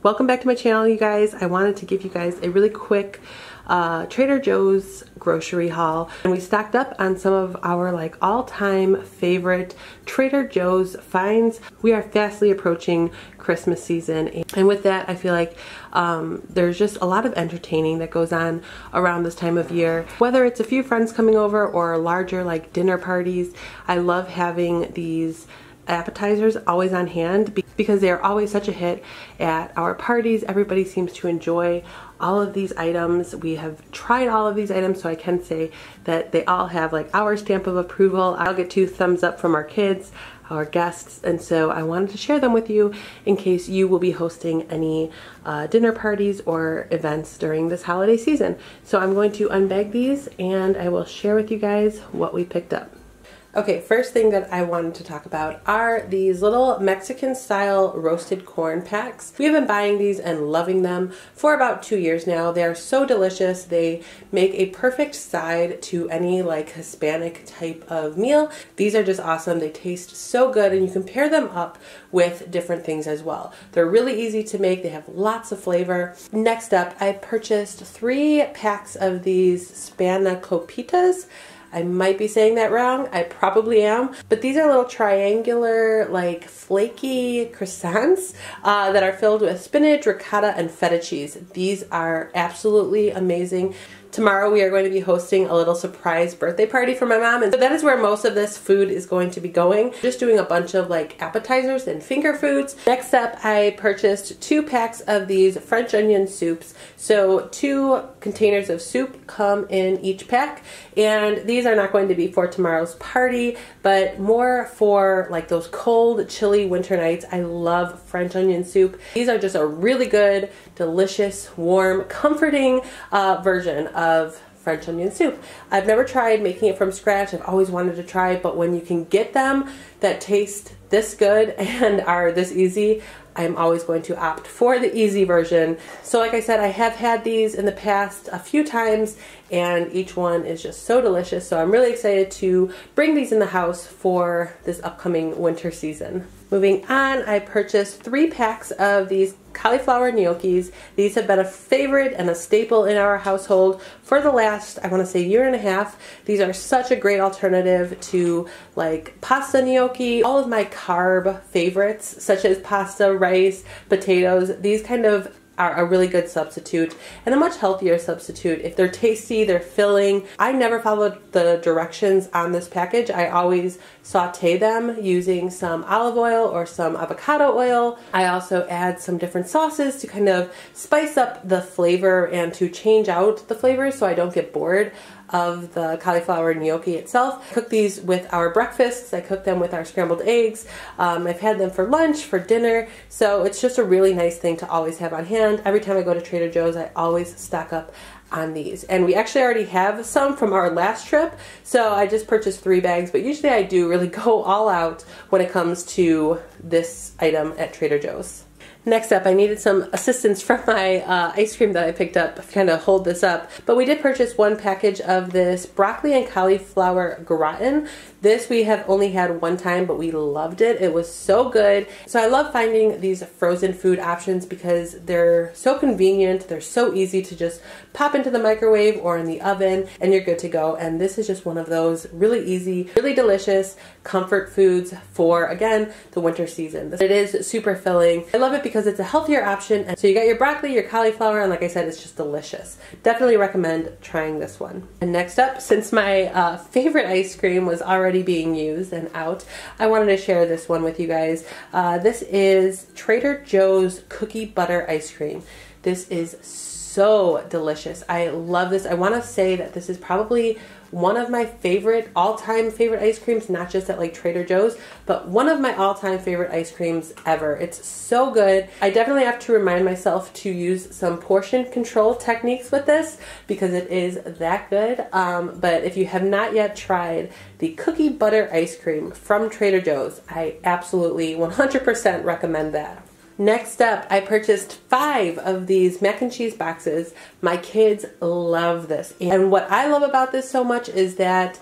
Welcome back to my channel, you guys. I wanted to give you guys a really quick Trader Joe's grocery haul. And we stocked up on some of our all-time favorite Trader Joe's finds. We are fastly approaching Christmas season, and with that I feel like there's just a lot of entertaining that goes on around this time of year. Whether it's a few friends coming over or larger dinner parties, I love having these appetizers always on hand because they are always such a hit at our parties. Everybody seems to enjoy all of these items. We have tried all of these items, so I can say that they all have our stamp of approval. I'll get 2 thumbs up from our kids, our guests, and so I wanted to share them with you in case you will be hosting any dinner parties or events during this holiday season. So I'm going to unbag these and I will share with you guys what we picked up. Okay, first thing that I wanted to talk about are these little Mexican style roasted corn packs. We have been buying these and loving them for about 2 years now. They are so delicious. They make a perfect side to any Hispanic type of meal. These are just awesome. They taste so good, and you can pair them up with different things as well. They're really easy to make. They have lots of flavor. Next up, I purchased 3 packs of these Spanakopitas. I might be saying that wrong. I probably am. But these are little triangular, flaky croissants that are filled with spinach, ricotta, and feta cheese. These are absolutely amazing. Tomorrow we are going to be hosting a little surprise birthday party for my mom, and so that is where most of this food is going to be going. Just doing a bunch of appetizers and finger foods. Next up, I purchased 2 packs of these French onion soups. So 2 containers of soup come in each pack, and these are not going to be for tomorrow's party, but more for those cold, chilly winter nights. I love French onion soup. These are just a really good, delicious, warm, comforting version of French onion soup. I've never tried making it from scratch. I've always wanted to try, but when you can get them that taste this good and are this easy, I'm always going to opt for the easy version. So like I said, I have had these in the past a few times, and each one is just so delicious. So I'm really excited to bring these in the house for this upcoming winter season. Moving on, I purchased 3 packs of these cauliflower gnocchis. These have been a favorite and a staple in our household for the last, I want to say, 1.5 years. These are such a great alternative to pasta gnocchi. All of my carb favorites, such as pasta, rice, potatoes, these kind of are a really good substitute and a much healthier substitute. If they're tasty, they're filling. I never followed the directions on this package. I always saute them using some olive oil or some avocado oil. I also add some different sauces to kind of spice up the flavor and to change out the flavors so I don't get bored of the cauliflower gnocchi itself. I cook these with our breakfasts. I cook them with our scrambled eggs. I've had them for lunch, for dinner, so it's just a really nice thing to always have on hand. Every time I go to Trader Joe's, I always stock up on these. And we actually already have some from our last trip, so I just purchased 3 bags, but usually I do really go all out when it comes to this item at Trader Joe's. Next up, I needed some assistance from my ice cream that I picked up to kind of hold this up. But we did purchase 1 package of this broccoli and cauliflower gratin. This we have only had 1 time, but we loved it. It was so good. So I love finding these frozen food options because they're so convenient. They're so easy to just pop into the microwave or in the oven and you're good to go. And this is just one of those really easy, really delicious comfort foods for, again, the winter season. It is super filling. I love it because it's a healthier option. And so you got your broccoli, your cauliflower, and like I said, it's just delicious. Definitely recommend trying this one. And next up, since my favorite ice cream was already being used and out, I wanted to share this one with you guys. This is Trader Joe's cookie butter ice cream. This is so delicious. I love this. I want to say that this is probably one of my favorite, all-time favorite ice creams, not just at Trader Joe's, but one of my all-time favorite ice creams ever. It's so good. I definitely have to remind myself to use some portion control techniques with this because it is that good. But if you have not yet tried the cookie butter ice cream from Trader Joe's, I absolutely 100% recommend that. Next up, I purchased 5 of these mac and cheese boxes. My kids love this. And what I love about this so much is that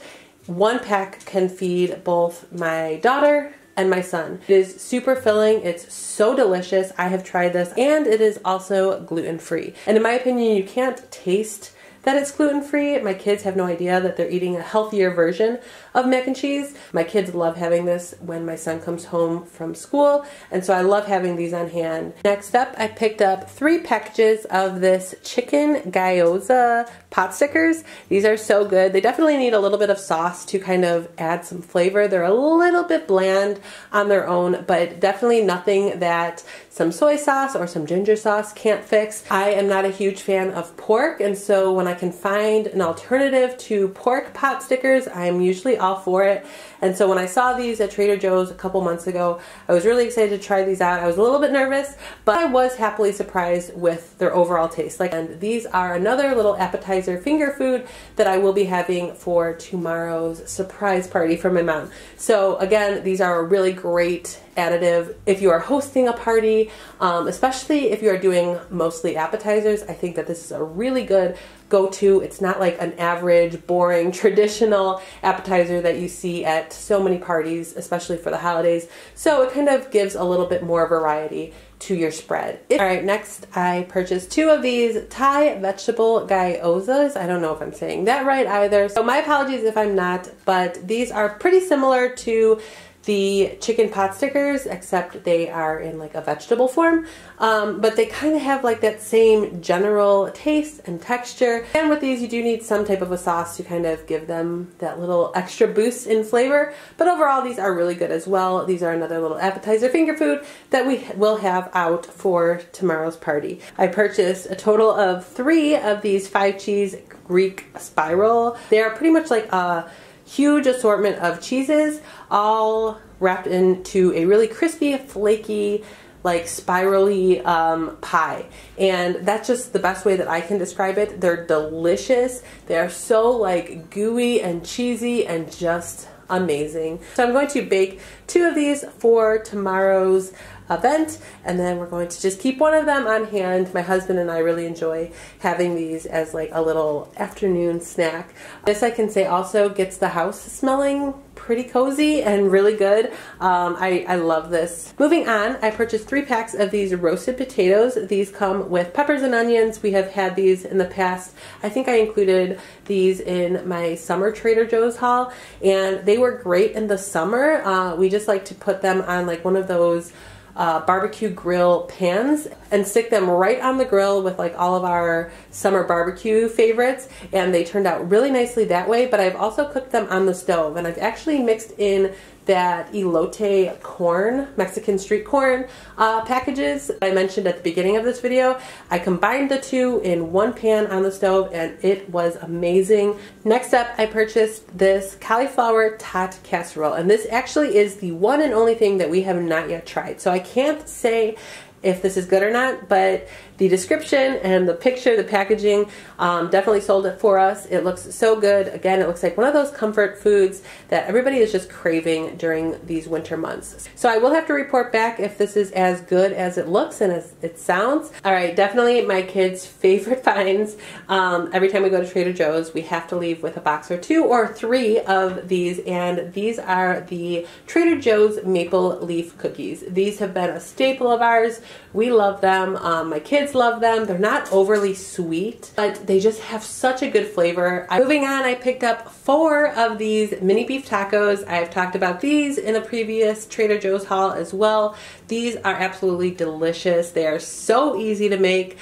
1 pack can feed both my daughter and my son. It is super filling. It's so delicious. I have tried this, and it is also gluten-free. And in my opinion, you can't taste that it's gluten-free. My kids have no idea that they're eating a healthier version of mac and cheese. My kids love having this when my son comes home from school, and so I love having these on hand. Next up, I picked up 3 packages of this chicken gyoza pot stickers. These are so good. They definitely need a little bit of sauce to kind of add some flavor. They're a little bit bland on their own, but definitely nothing that some soy sauce or some ginger sauce can't fix. I am not a huge fan of pork, and so when I can find an alternative to pork pot stickers, I'm usually all for it. And so when I saw these at Trader Joe's a couple months ago, I was really excited to try these out. I was a little bit nervous, but I was happily surprised with their overall taste. And these are another little appetizer finger food that I will be having for tomorrow's surprise party for my mom. So again, these are a really great additive if you are hosting a party, especially if you are doing mostly appetizers. I think that this is a really good go-to. It's not like an average, boring, traditional appetizer that you see at so many parties, especially for the holidays. So it kind of gives a little bit more variety to your spread. All right, next I purchased 2 of these Thai vegetable gyozas. I don't know if I'm saying that right either, so my apologies if I'm not, but these are pretty similar to the chicken pot stickers, except they are in like a vegetable form, but they kind of have like that same general taste and texture. And with these, you do need some type of a sauce to kind of give them that little extra boost in flavor, but overall these are really good as well. These are another little appetizer finger food that we will have out for tomorrow's party. I purchased a total of 3 of these 5 cheese Greek spiral. They are pretty much like a huge assortment of cheeses, all wrapped into a really crispy, flaky, like spirally pie. And that's just the best way that I can describe it. They're delicious. They are so like gooey and cheesy and just amazing. So I'm going to bake 2 of these for tomorrow's event, and then we're going to just keep one of them on hand. My husband and I really enjoy having these as like a little afternoon snack. This, I can say, also gets the house smelling pretty cozy and really good. I love this. Moving on, I purchased 3 packs of these roasted potatoes. These come with peppers and onions. We have had these in the past. I think I included these in my summer Trader Joe's haul, and they were great in the summer. We just like to put them on like one of those barbecue grill pans and stick them right on the grill with like all of our summer barbecue favorites, and they turned out really nicely that way. But I've also cooked them on the stove, and I've actually mixed in that elote corn, Mexican street corn packages I mentioned at the beginning of this video. I combined the 2 in one pan on the stove, and it was amazing. Next up, I purchased this cauliflower tot casserole, and this actually is the one and only thing that we have not yet tried. So I can't say if this is good or not, but the description and the picture, the packaging, definitely sold it for us. It looks so good. Again, it looks like one of those comfort foods that everybody is just craving during these winter months. So I will have to report back if this is as good as it looks and as it sounds. All right, definitely my kids' favorite finds. Every time we go to Trader Joe's, we have to leave with a box or 2 or 3 of these, and these are the Trader Joe's maple leaf cookies. These have been a staple of ours. We love them. My kids love them. They're not overly sweet, but they just have such a good flavor. Moving on, I picked up 4 of these mini beef tacos. I've talked about these in a previous Trader Joe's haul as well. These are absolutely delicious. They are so easy to make.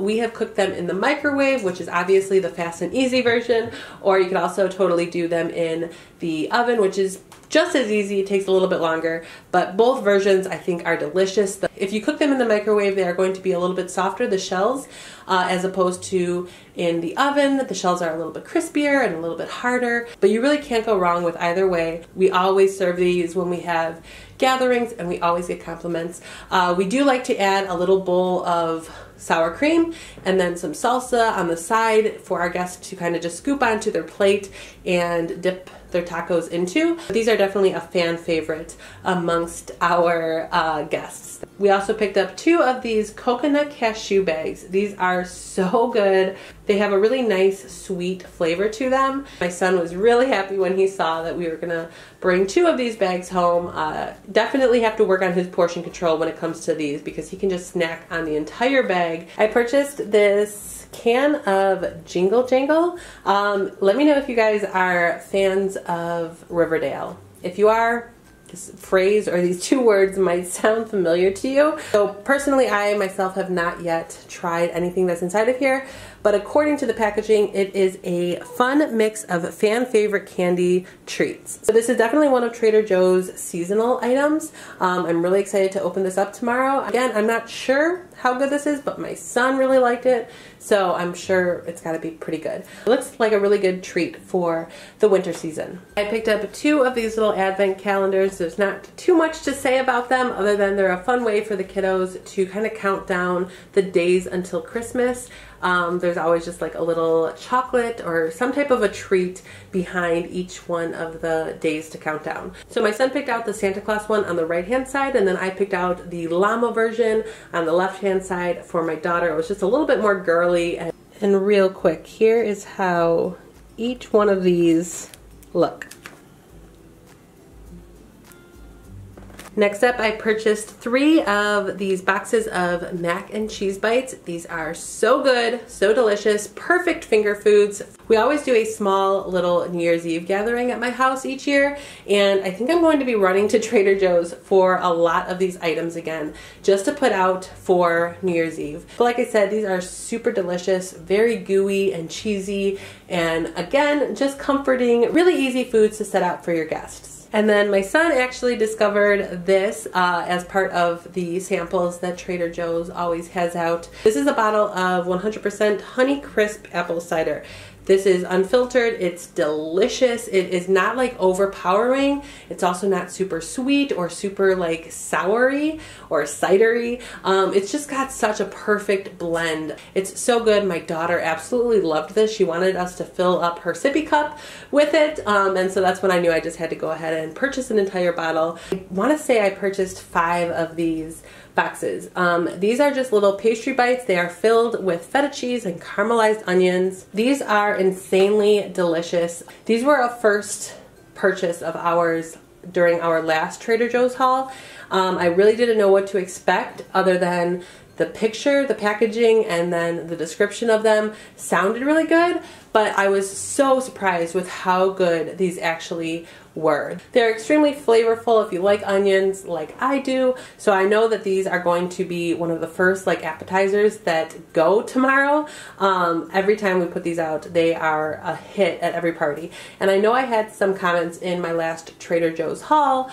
We have cooked them in the microwave, which is obviously the fast and easy version, or you can also totally do them in the oven, which is just as easy. It takes a little bit longer, but both versions I think are delicious. If you cook them in the microwave, they are going to be a little bit softer, the shells, as opposed to in the oven. The shells are a little bit crispier and a little bit harder, but you really can't go wrong with either way. We always serve these when we have gatherings, and we always get compliments. We do like to add a little bowl of sour cream and then some salsa on the side for our guests to kind of just scoop onto their plate and dip their tacos into. These are definitely a fan favorite amongst our guests. We We also picked up 2 of these coconut cashew bags. These are so good. They have a really nice sweet flavor to them. My son was really happy when he saw that we were gonna bring 2 of these bags home. Definitely have to work on his portion control when it comes to these because he can just snack on the entire bag. I purchased this can of Jingle Jangle. Let me know if you guys are fans of Riverdale. If you are, this phrase or these 2 words might sound familiar to you. So personally, I myself have not yet tried anything that's inside of here, but according to the packaging, it is a fun mix of fan favorite candy treats. So this is definitely one of Trader Joe's seasonal items. I'm really excited to open this up tomorrow. Again, I'm not sure how good this is, but my son really liked it, so I'm sure it's got to be pretty good. It looks like a really good treat for the winter season. I picked up 2 of these little advent calendars. There's not too much to say about them other than they're a fun way for the kiddos to kind of count down the days until Christmas. There's always just like a little chocolate or some type of a treat behind each one of the days to count down. So my son picked out the Santa Claus one on the right hand side, and then I picked out the llama version on the left hand side for my daughter. It was just a little bit more girly. And real quick, here is how each one of these look. Next up, I purchased 3 of these boxes of mac and cheese bites. These are so good, so delicious, perfect finger foods. We always do a small little New Year's Eve gathering at my house each year, and I think I'm going to be running to Trader Joe's for a lot of these items again, just to put out for New Year's Eve. But like I said, these are super delicious, very gooey and cheesy, and again, just comforting, really easy foods to set out for your guests. And then my son actually discovered this as part of the samples that Trader Joe's always has out. This is a bottle of 100% Honey Crisp apple cider. This is unfiltered, it's delicious. It is not like overpowering. It's also not super sweet or super like soury or cidery. It's just got such a perfect blend. It's so good. My daughter absolutely loved this. She wanted us to fill up her sippy cup with it. And so that's when I knew I just had to go ahead and purchase an entire bottle. I want to say I purchased 5 of these boxes. These are just little pastry bites. They are filled with feta cheese and caramelized onions. These are insanely delicious. These were a first purchase of ours during our last Trader Joe's haul. I really didn't know what to expect other than the picture, the packaging, and then the description of them sounded really good, but I was so surprised with how good these actually were. They're extremely flavorful if you like onions like I do, so I know that these are going to be one of the first like appetizers that go tomorrow. Every time we put these out, they are a hit at every party. And I know I had some comments in my last Trader Joe's haul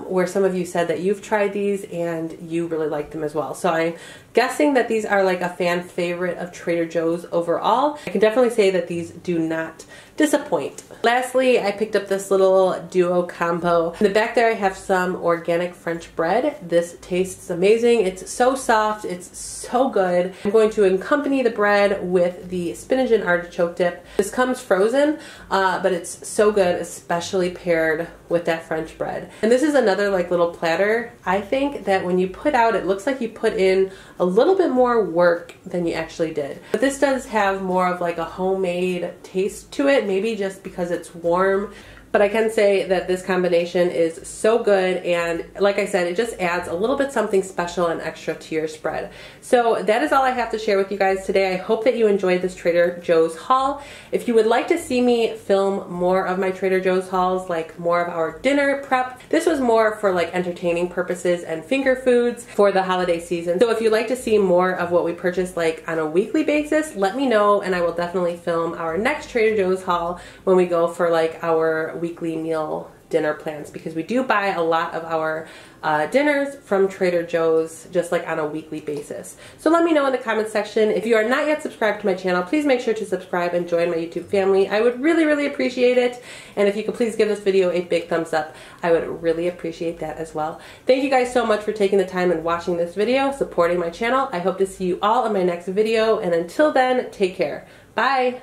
where some of you said that you've tried these and you really liked them as well. So I'm guessing that these are like a fan favorite of Trader Joe's overall. I can definitely say that these do not disappoint. Lastly, I picked up this little duo combo. In the back there I have some organic French bread. This tastes amazing. It's so soft. It's so good. I'm going to accompany the bread with the spinach and artichoke dip. This comes frozen, but it's so good, especially paired with that French bread. And this is another like little platter. I think that when you put out, it looks like you put in a little bit more work than you actually did. But this does have more of like a homemade taste to it, maybe just because it's warm. But I can say that this combination is so good, and like I said, it just adds a little bit something special and extra to your spread. So that is all I have to share with you guys today. I hope that you enjoyed this Trader Joe's haul. If you would like to see me film more of my Trader Joe's hauls, like more of our dinner prep, this was more for like entertaining purposes and finger foods for the holiday season. So if you'd like to see more of what we purchase like on a weekly basis, let me know and I will definitely film our next Trader Joe's haul when we go for like our weekly meal dinner plans, because we do buy a lot of our dinners from Trader Joe's just like on a weekly basis. So let me know in the comments section. If you are not yet subscribed to my channel, please make sure to subscribe and join my YouTube family. I would really, really appreciate it. And if you could please give this video a big thumbs up, I would really appreciate that as well. Thank you guys so much for taking the time and watching this video, supporting my channel. I hope to see you all in my next video, and until then, take care. Bye!